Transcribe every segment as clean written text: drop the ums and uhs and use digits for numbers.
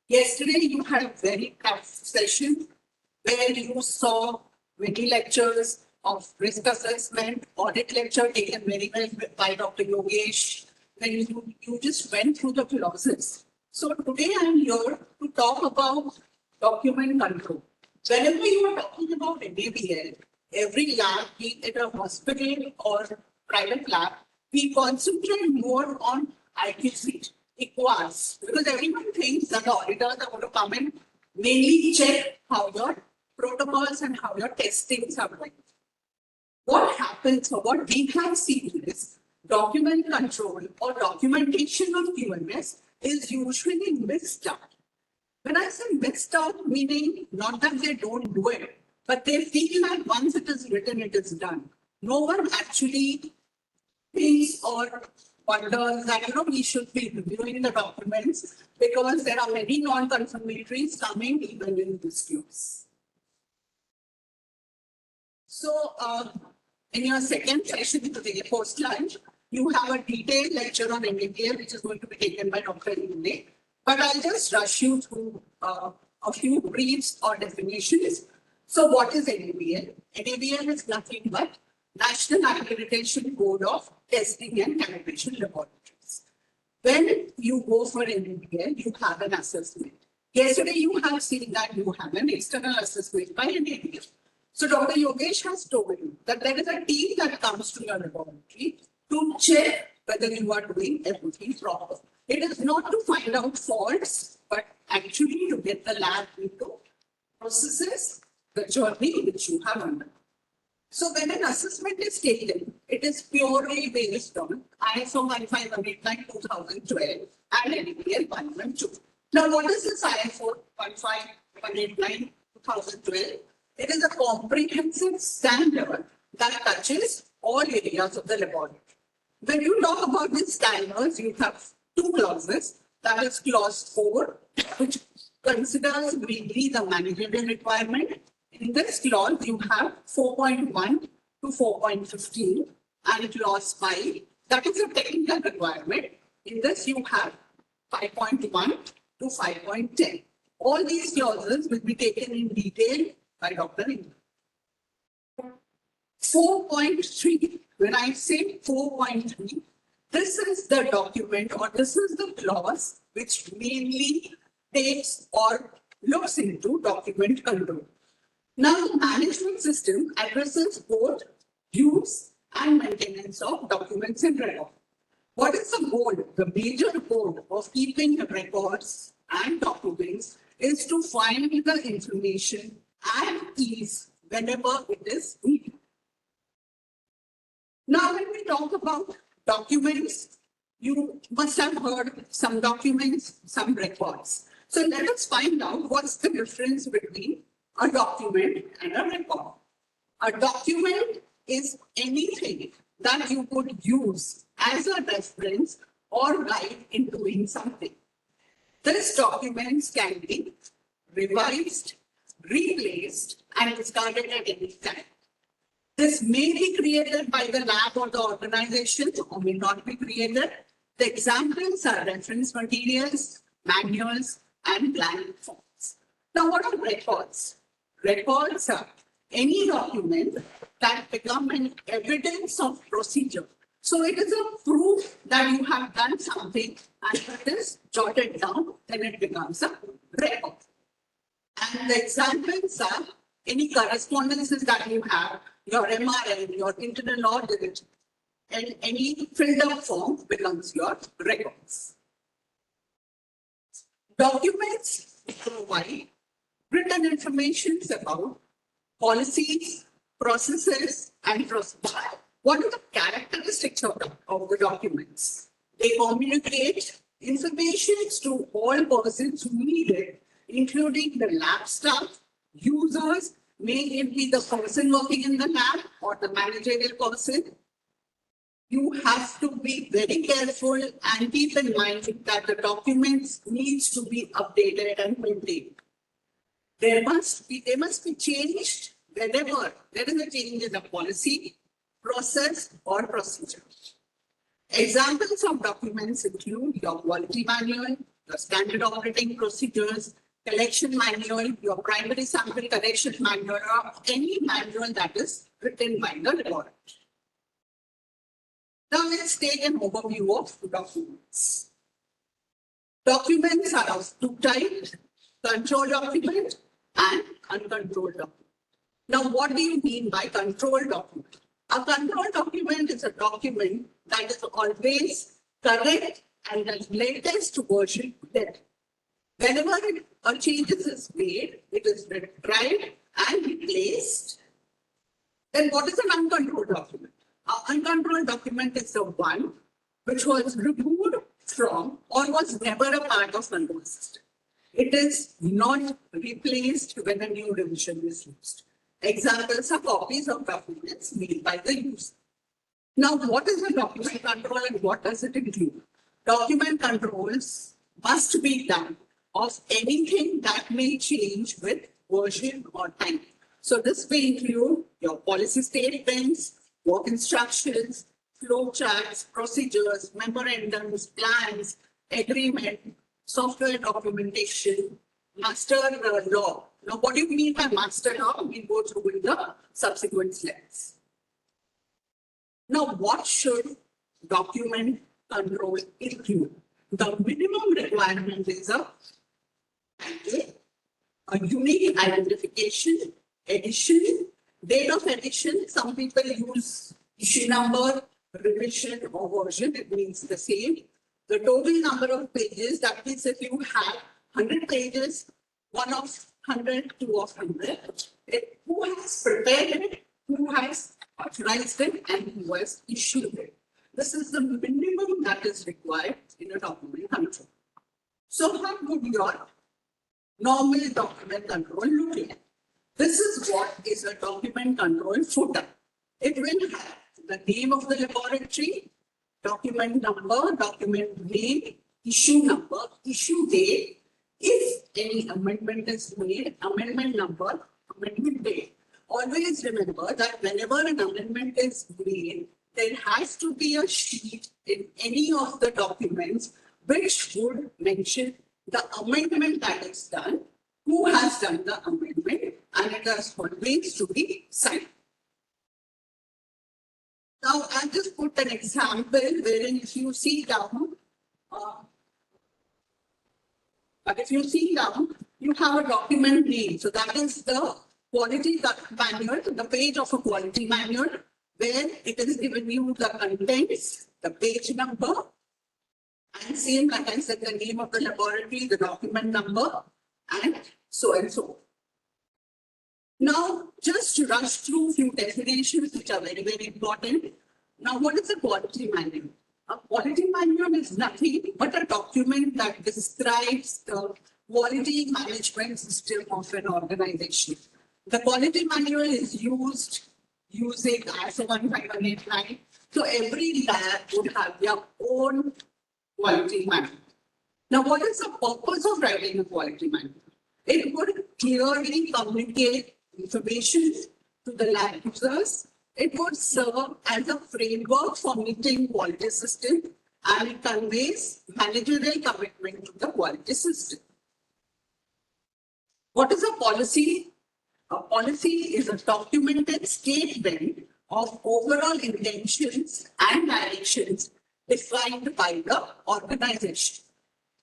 Yesterday, you had a very tough session where you saw many lectures of risk assessment, audit lecture taken very well by Dr. Yogesh, when you just went through the clauses. So today I'm here to talk about document control. Whenever you are talking about NABL, every lab, be it a hospital or private lab, we concentrate more on IQC, equals, because everyone thinks that the auditors are going to come and mainly check how your protocols and how your testings are going. What happens or what we have seen is document control or documentation of QMS is usually missed out. When I say missed out, meaning not that they don't do it, but they feel like once it is written, it is done. No one actually thinks or wonders that we should be reviewing the documents because there are many non-confirmatories coming even in this clause. So in your second session today, post lunch, you have a detailed lecture on NABL, which is going to be taken by Dr. Inde. But I'll just rush you through a few briefs or definitions. So what is NABL? NABL is nothing but National Accreditation Board of Testing and Calibration Laboratories. When you go for NABL, you have an assessment. Yesterday, you have seen that you have an external assessment by NABL. So Dr. Yogesh has told you that there is a team that comes to your laboratory to check whether you are doing everything proper. It is not to find out faults, but actually to get the lab into processes the journey which you have undergone. So when an assessment is taken, it is purely based on ISO 15189-2012 and NABL 112. Now, what is this ISO 15189-2012? It is a comprehensive standard that touches all areas of the laboratory. When you talk about these standards, you have two clauses. That is clause 4, which considers mainly the managerial requirement. In this clause, you have 4.1 to 4.15 and clause 5. That is a technical requirement. In this, you have 5.1 to 5.10. All these clauses will be taken in detail by Dr. Inde. 4.3, when I say 4.3, this is the document or this is the clause which mainly takes or looks into document control. Now, the management system addresses both use and maintenance of documents and records. What is the goal? The major goal of keeping records and documents is to find the information at ease whenever it is needed. Now, when we talk about documents, you must have heard some documents, some records. So let us find out what's the difference between a document and a record. A document is anything that you could use as a reference or guide in doing something. These documents can be revised, replaced, and discarded at any time. This may be created by the lab or the organization or may not be created. The examples are reference materials, manuals, and plan forms. Now, what are records? Records are any document that become an evidence of procedure. So it is a proof that you have done something and it is jotted down, then it becomes a record. And the examples are any correspondences that you have, your MRN, your internal audit, and any filled up form becomes your records. Documents provide written information about policies, processes, and procedures. What are the characteristics of the documents? They communicate information to all persons who need it, including the lab staff, users, may it be the person working in the lab or the managerial person. You have to be very careful and keep in mind that the documents needs to be updated and maintained. They must be changed whenever there is a change in the policy, process, or procedure. Examples of documents include your quality manual, the standard operating procedures, collection manual, your primary sample collection manual, or any manual that is written by the laboratory. Now let's take an overview of documents. Documents are of two types, control document and uncontrolled document. Now what do you mean by control document? A control document is a document that is always correct and the latest version there. Whenever a change is made, it is retrieved and replaced. Then what is an uncontrolled document? An uncontrolled document is the one which was removed from or was never a part of control system. It is not replaced when a new revision is used. Examples are copies of documents made by the user. Now, what is a document control and what does it include? Document controls must be done of anything that may change with version or time. So this may include your policy statements, work instructions, flow charts, procedures, memorandums, plans, agreement, software documentation, master law. Now, what do you mean by master law? We'll go through in the subsequent slides. Now, what should document control include? The minimum requirement is a unique identification, edition, date of edition. Some people use issue number, revision, or version. It means the same. The total number of pages, that means if you have 100 pages, 1 of 100, 2 of 100, who has prepared it, who has authorized it, and who has issued it. This is the minimum that is required in a document control. So how would your normal document control look like? This is what is a document control footer. It will have the name of the laboratory, document number, document name, issue number, issue date. If any amendment is made, amendment number, amendment date. Always remember that whenever an amendment is made, there has to be a sheet in any of the documents which would mention the amendment that is done, who has done the amendment, and it has always to be signed. Now, I'll just put an example wherein if you see down, you have a document name. So that is the quality manual, the page of a quality manual, where it is given you the contents, the page number, and same like I said, the name of the laboratory, the document number, and so and so. Now, just to rush through a few definitions which are very, very important. Now, what is a quality manual? A quality manual is nothing but a document that describes the quality management system of an organization. The quality manual is used using ISO 15189. So every lab would have their own quality manual. Now, what is the purpose of writing a quality manual? It would clearly communicate information to the lab users. It would serve as a framework for meeting quality system, and it conveys managerial commitment to the quality system. What is a policy? A policy is a documented statement of overall intentions and directions defined by the organization.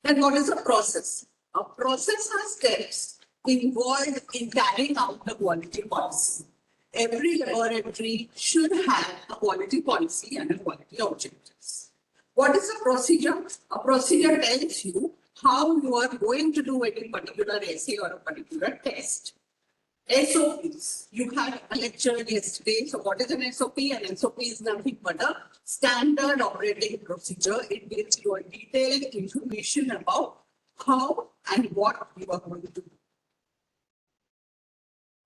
Then what is a process? A process has steps involved in carrying out the quality policy. Every laboratory should have a quality policy and a quality objectives. What is a procedure? A procedure tells you how you are going to do any particular essay or a particular test. SOPs. You had a lecture yesterday. So what is an SOP? An SOP is nothing but a standard operating procedure. It gives you a detailed information about how and what you are going to do.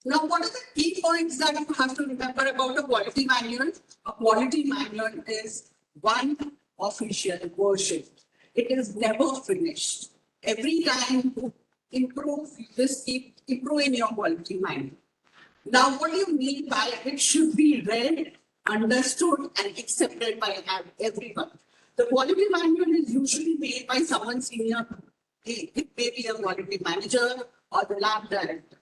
Now, what are the key points that you have to remember about a quality manual? A quality manual is one official version. It is never finished. Every time you improve, you just keep improving your quality manual. Now, what do you mean by it should be read, understood, and accepted by everyone? The quality manual is usually made by someone senior It may be a quality manager or the lab director.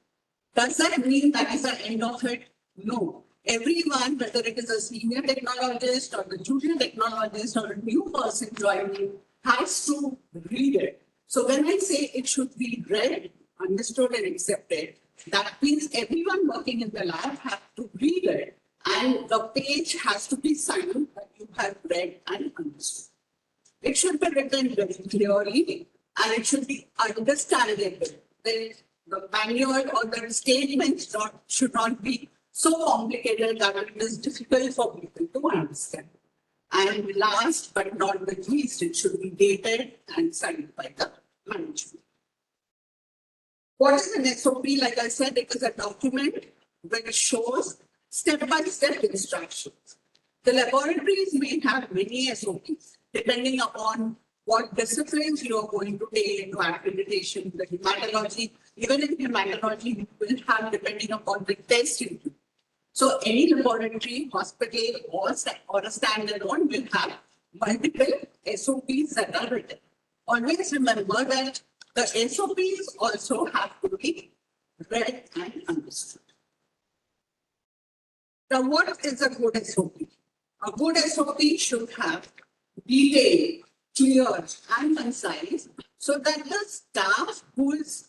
Does that mean that is the end of it? No. Everyone, whether it is a senior technologist or the junior technologist or a new person joining, has to read it. So when I say it should be read, understood, and accepted, that means everyone working in the lab has to read it, and the page has to be signed that you have read and understood. It should be written very clearly, and it should be understandable. The manual or the statements should not be so complicated that it is difficult for people to understand. And last but not the least, it should be dated and signed by the management. What is an SOP? Like I said, it is a document which shows step-by-step instructions. The laboratories may have many SOPs, depending upon what disciplines you are going to take into accreditation, the hematology. Even in hematology, you will have, depending upon the test you do. So any laboratory, hospital, or a standalone will have multiple SOPs that are written. Always remember that the SOPs also have to be read and understood. Now, what is a good SOP? A good SOP should have detailed, clear, and concise, so that the staff who is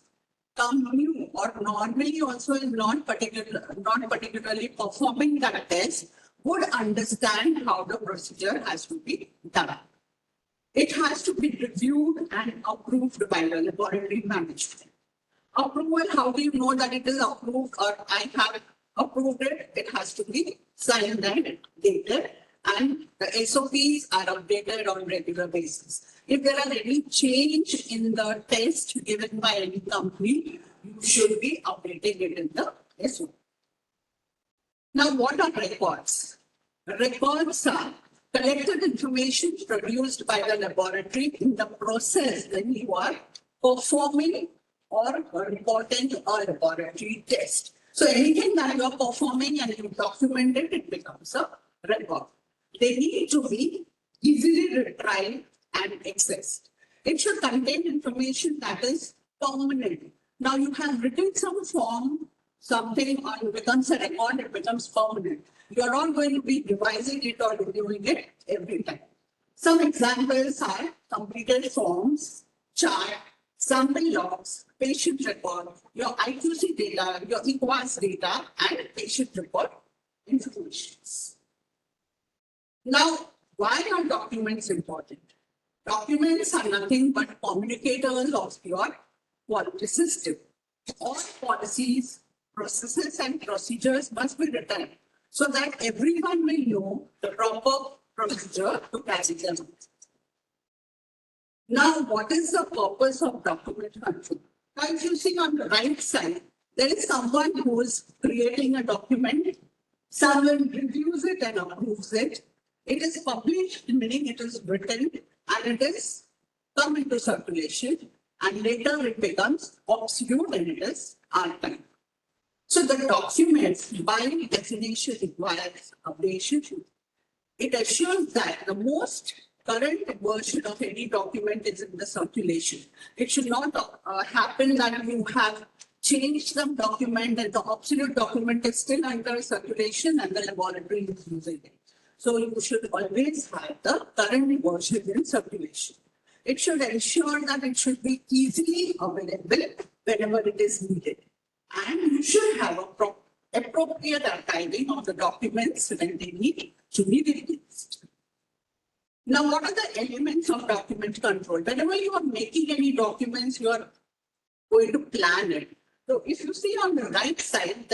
new or normally also is not particularly performing that test would understand how the procedure has to be done. It has to be reviewed and approved by the laboratory management. Approval, how do you know that it is approved or I have approved it? It has to be signed and dated, and the SOPs are updated on a regular basis. If there are any change in the test given by any company, you should be updating it in the SOP. Now, what are records? Records are collected information produced by the laboratory in the process when you are performing or reporting a laboratory test. So anything that you are performing and you document it, it becomes a record. They need to be easily retrieved and accessed. It should contain information that is permanent. Now you have written some form, something, or it becomes a record, it becomes permanent. You are not going to be revising it or reviewing it every time. Some examples are completed forms, chart, sample logs, patient record, your IQC data, your EQUAS data, and patient report information. Now, why are documents important? Documents are nothing but communicators of your quality system. All policies, processes, and procedures must be written so that everyone will know the proper procedure to carry them out. Now, what is the purpose of document control? Now, if you see on the right side, there is someone who is creating a document, someone reviews it and approves it. It is published, meaning it is written, and it is come into circulation, and later it becomes obsolete and it is archived. So the document by definition requires updation. It assures that the most current version of any document is in the circulation. It should not happen that you have changed some document and the obsolete document is still under circulation and the laboratory is using it. So you should always have the current version in circulation. It should ensure that it should be easily available whenever it is needed. And you should have appropriate archiving of the documents when they need to be released. Now, what are the elements of document control? Whenever you are making any documents, you are going to plan it. So if you see on the right side,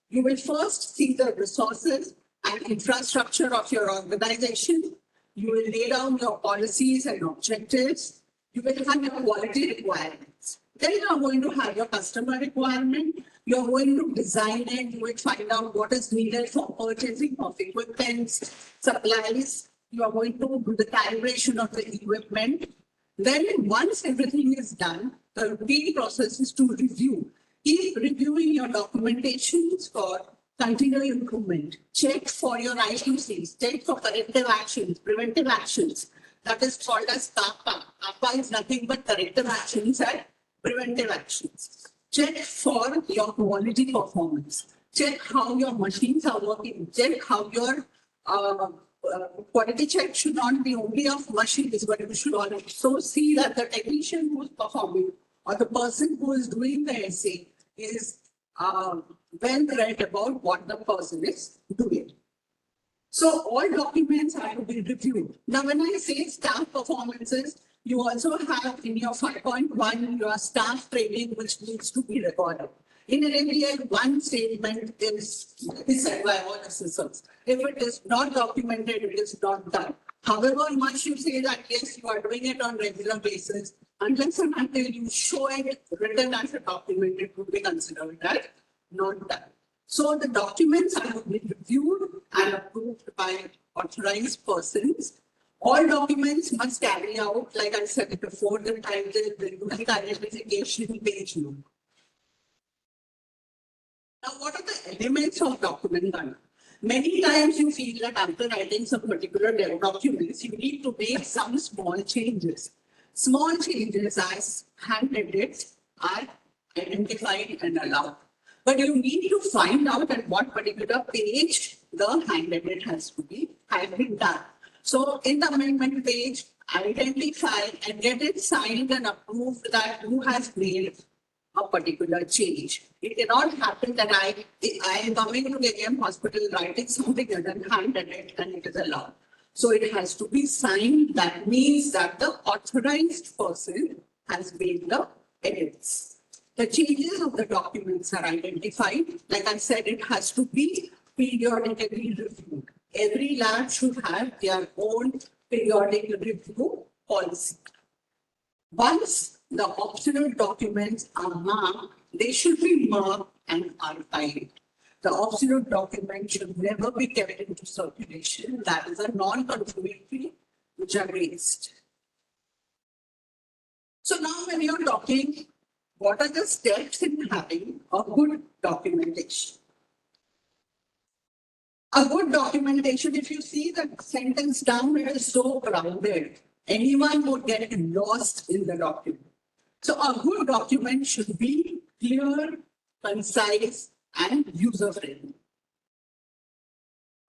you will first see the resources and infrastructure of your organization. You will lay down your policies and objectives. You will have your quality requirements. Then you are going to have your customer requirement. You are going to design it. You will find out what is needed for purchasing of equipment, supplies. You are going to do the calibration of the equipment. Then once everything is done, the routine process is to review. Keep reviewing your documentations for continual improvement. Check for your IQCs. Check for corrective actions, preventive actions. that is called as CAPA. CAPA is nothing but corrective actions and preventive actions. Check for your quality performance. Check how your machines are working. Check how your quality check should not be only of machines, but you should also see that the technician who is performing or the person who is doing the essay is well read about what the person is doing. So all documents have to be reviewed. Now, when I say staff performances, you also have in your 5.1 your staff training, which needs to be recorded. In an MBA, one statement is said by all assessors. If it is not documented, it is not done. However much you say that, yes, you are doing it on regular basis, unless and until you show it written as a document, it would be considered as not done. So the documents are to be reviewed and approved by authorized persons. All documents must carry out, like I said before, the title, the unique identification, page number. Now, what are the elements of document done? Many times you feel that after writing some particular documents, you need to make some small changes. Small changes as hand edits are identified and allowed. But you need to find out at what particular page the hand edit has been done. So in the amendment page, identify and get it signed and approved that who has made a particular change. It cannot happen that I am coming to AM hospital writing something and then hand edit and it is allowed. So it has to be signed. That means that the authorized person has made the edits. The changes of the documents are identified. Like I said, it has to be periodically reviewed. Every lab should have their own periodic review policy. Once the optional documents are marked, they should be marked and archived. The optional document should never be kept into circulation. That is a non-conformity which are raised. So now when you're talking, what are the steps in having a good documentation? A good documentation, if you see the sentence down, it is so crowded. Anyone would get lost in the document. So a good document should be clear, concise, and user-friendly.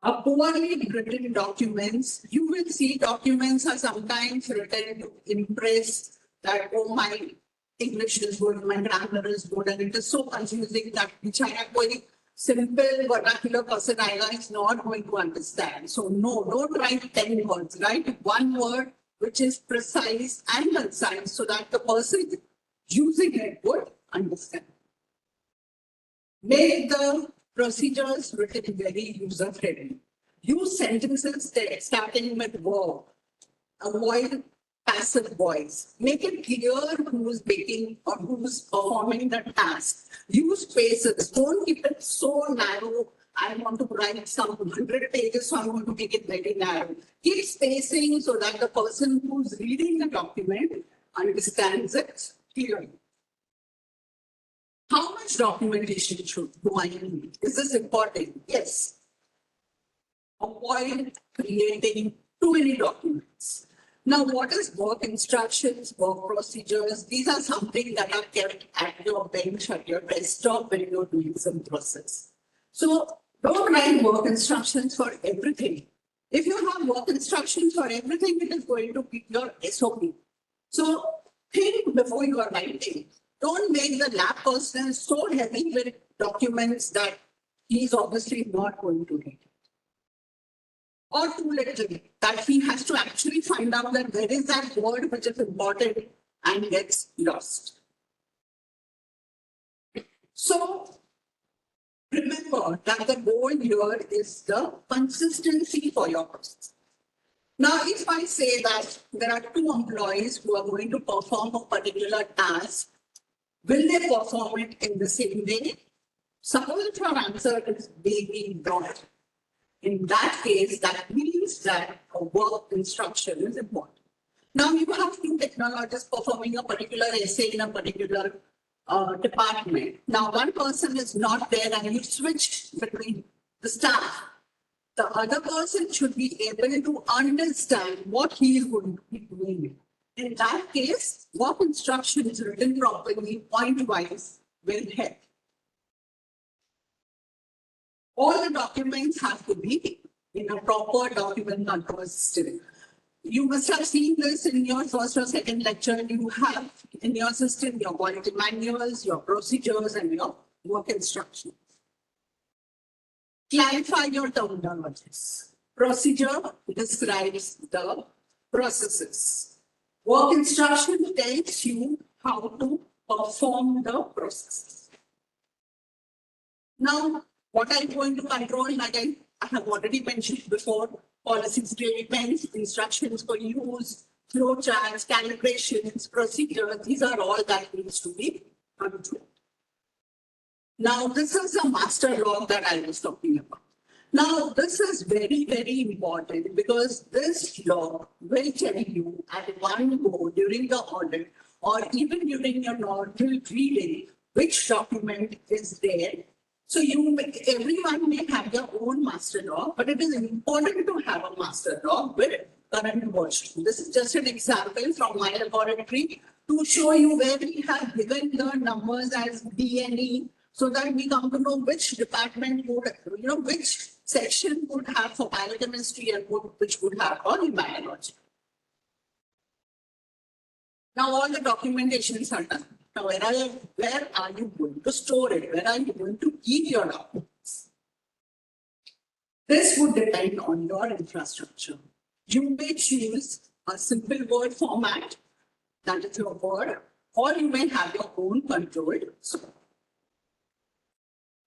A poorly written documents, you will see documents are sometimes written to impress that, oh, my English is good, my grammar is good, and it is so confusing that koi simple vernacular person is not going to understand. So no, don't write 10 words, write one word which is precise and concise so that the person using it would understand. Make the procedures written very user-friendly. Use sentences starting with verb. Avoid passive voice. Make it clear who's making or who's performing the task. Use spaces. Don't keep it so narrow. I want to write some 100 pages, so I want to make it very narrow. Keep spacing so that the person who's reading the document understands it clearly. How much documentation do I need? Is this important? Yes. Avoid creating too many documents. Now, what is work instructions, work procedures? These are something that are kept at your bench, at your desktop when you're doing some process. So don't write work instructions for everything. If you have work instructions for everything, it is going to be your SOP. So think before you are writing. Don't make the lab person so heavy with documents that he's obviously not going to read. Or too little, that he has to actually find out that there is that word which is important and gets lost. So remember that the goal here is the consistency for your process. Now, if I say that there are two employees who are going to perform a particular task, will they perform it in the same way? Suppose if your answer is maybe not. In that case, that means that a work instruction is important. Now, you have two technologists performing a particular essay in a particular department. Now, one person is not there and you switch between the staff. The other person should be able to understand what he is going to be doing. In that case, work instructions written properly, point-wise, will help. All the documents have to be in a proper document control system. You must have seen this in your first or second lecture. You have in your system your quality manuals, your procedures, and your work instructions. Clarify your terminologies. Procedure describes the processes. Work instruction tells you how to perform the process. Now, what I'm going to control, like I have already mentioned before, policy statements, instructions for use, flow charts, calibrations, procedures, these are all that needs to be controlled. Now, this is the master log that I was talking about. Now, this is very, very important because this log will tell you at one go during the audit or even during your normal reading which document is there. So everyone may have their own master log, but it is important to have a master log with current version. This is just an example from my laboratory to show you where we have given the numbers as DNE so that we come to know which department would, which section would have for biochemistry and which would have for biology. Now all the documentations are done. Now where are you going to store it? Where are you going to keep your documents? This would depend on your infrastructure. You may choose a simple Word format, that is your Word, or you may have your own controlled software.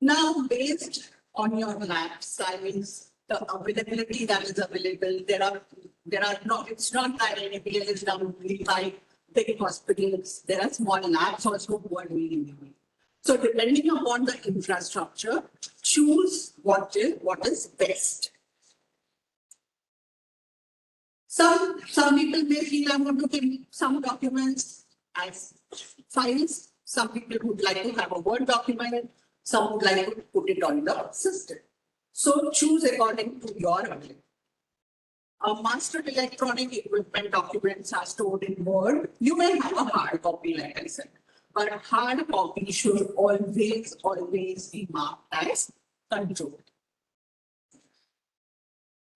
Now, based on your lab size, the availability that is available, it's not that NAPL is done only by big hospitals. There are small labs also who are doing it. So depending upon the infrastructure, choose what is best. Some people may feel I'm going to keep some documents as files. Some people would like to have a Word document. Some would like to put it on the system. So choose according to your availability. Master electronic equipment documents are stored in Word. You may have a hard copy, like I said, but a hard copy should always be marked as controlled.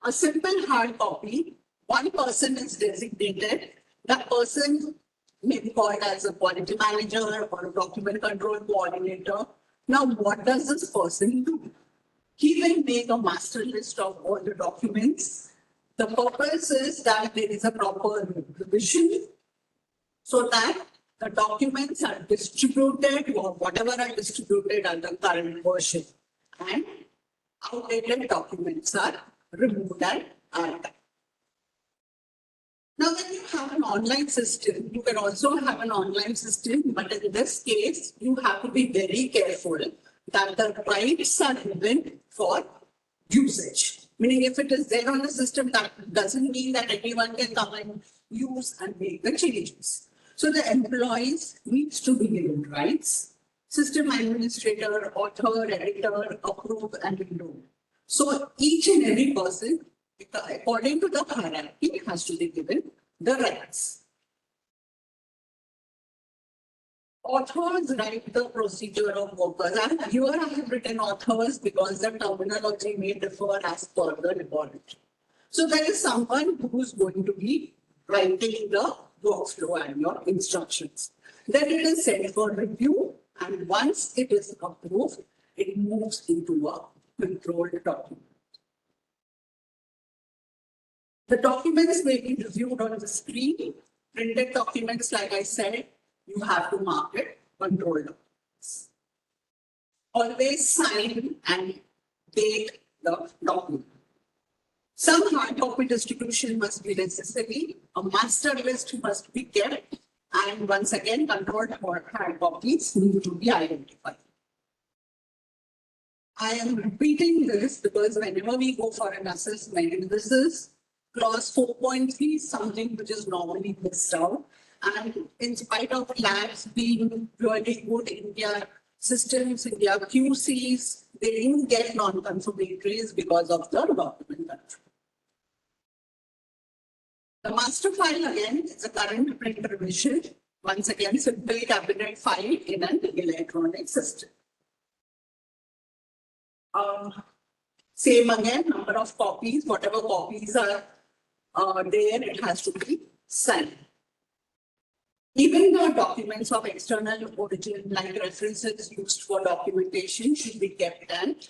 A simple hard copy, one person is designated. That person may be called as a quality manager or a document control coordinator. Now, what does this person do? He will make a master list of all the documents. The purpose is that there is a proper revision so that the documents are distributed or whatever are distributed under current version and outdated documents are removed and archived. Now, when you have an online system, you can also have an online system, but in this case, you have to be very careful that the rights are given for usage. Meaning, if it is there on the system, that doesn't mean that anyone can come and use and make the changes. So the employees needs to be given rights. System administrator, author, editor, approve and reload. So each and every person, according to the hierarchy, has to be given the rights. Authors write the procedure of workers. And here I have written authors because the terminology may differ as per the laboratory. So there is someone who is going to be writing the workflow and your instructions. Then it is sent for review, and once it is approved, it moves into a controlled document. The documents may be reviewed on the screen. Printed documents, like I said, you have to mark it controlled documents. Always sign and date the document. Some hard copy distribution must be necessary. A master list must be kept. And once again, controlled hard copies need to be identified. I am repeating this because whenever we go for an assessment, this is clause 4.3, something which is normally missed out. And in spite of labs being really good in their systems, in their QCs, they didn't get non-confirmatories because of the document control. The master file again is a current print revision. Once again, simple cabinet file in an electronic system. Same again, number of copies, whatever copies are there, it has to be signed. Even the documents of external origin, like references used for documentation, should be kept, and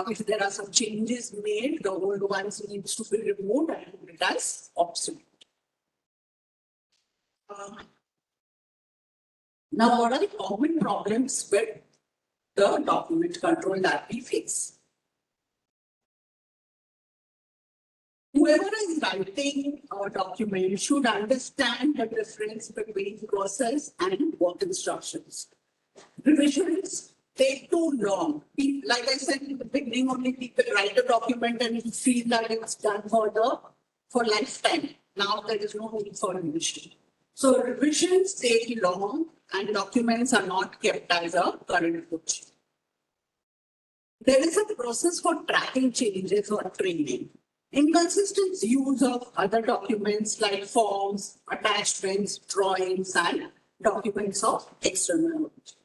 if there are some changes made, the old ones needs to be removed and it as obsolete. Now, what are the common problems with the document control that we face? Whoever is writing a document should understand the difference between process and work instructions. Revisions take too long. Like I said in the beginning, only people write a document and you feel that it's done for lifetime. Now there is no need for revision. So revisions take long and documents are not kept as a current book. There is a process for tracking changes or training. Inconsistent use of other documents like forms, attachments, drawings, and documents of external origin.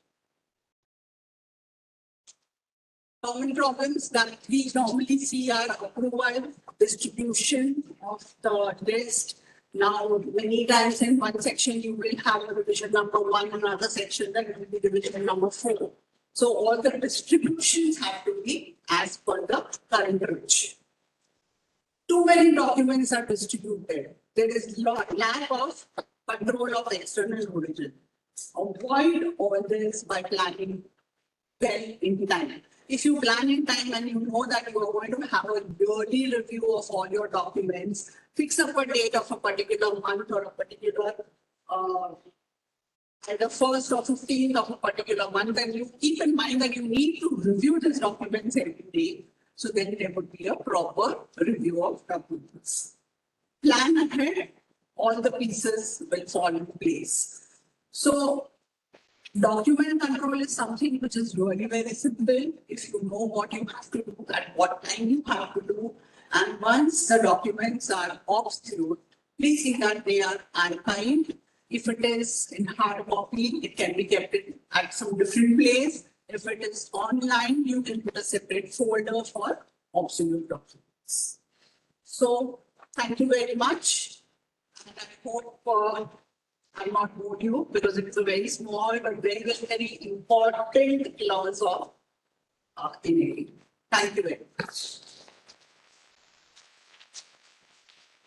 Common problems that we normally see are approval, distribution of the list. Now, many times in one section, you will have a revision number 1, another section, then it will be revision number 4. So all the distributions have to be as per the current revision. Too many documents are distributed. There is lack of control of external origin. Avoid all this by planning well in time. If you plan in time and you know that you are going to have a yearly review of all your documents, fix up a date of a particular month or a particular at the 1st or 15th of a particular month, and you keep in mind that you need to review these documents every day. So then there would be a proper review of documents. Plan ahead, all the pieces will fall in place. So document control is something which is really very simple. If you know what you have to do, at what time you have to do, and once the documents are obsolete, please see that they are archived. If it is in hard copy, it can be kept at some different place. If it is online, you can put a separate folder for obsolete documents. So, thank you very much. And I hope I'll not bore you because it's a very small but very, very important clause of enabling. Thank you very much.